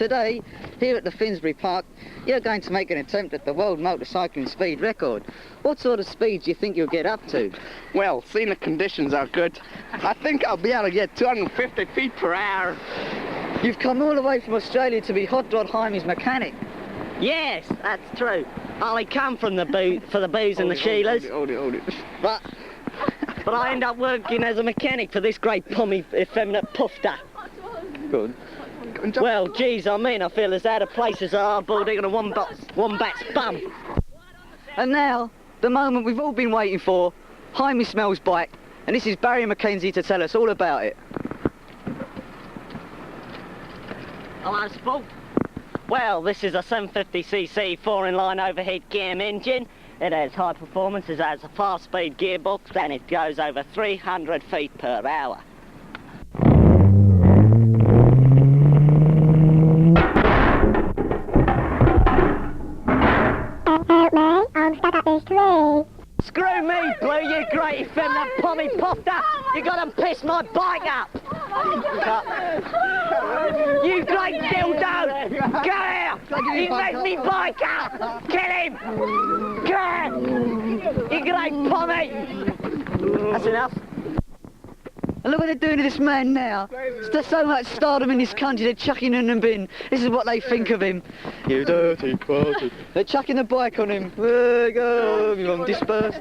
Today, here at the Finsbury Park, you're going to make an attempt at the world motorcycling speed record. What sort of speed do you think you'll get up to? Well, seeing the conditions are good, I think I'll be able to get 250 feet per hour. You've come all the way from Australia to be Rod Hymie's mechanic. Yes, that's true. I only come from the for the booze and the Sheilas. Hold it. But I end up working as a mechanic for this great pommy effeminate pufter. Good. Well, geez, I feel as out of place as a hard-boiled egg on a wombat's bum. And now, the moment we've all been waiting for, Hymie smells bike, and this is Barry Mackenzie to tell us all about it. Hello, Sport. Well, this is a 750cc 4-in-line overhead cam engine. It has high performance, it has a fast-speed gearbox, and it goes over 300 feet per hour. Help me, I'm stuck up this tree. Screw me, Blue, you great effeminate pommy pufter! You got to piss my bike up! You great dildo! Go here! He messed me bike up! Kill him! Go! You great pommy! That's enough. And look what they're doing to this man now. There's so much stardom in this country, they're chucking in the bin. This is what they think of him. You dirty bastard. They're chucking the bike on him. There you go, everyone. Disperse.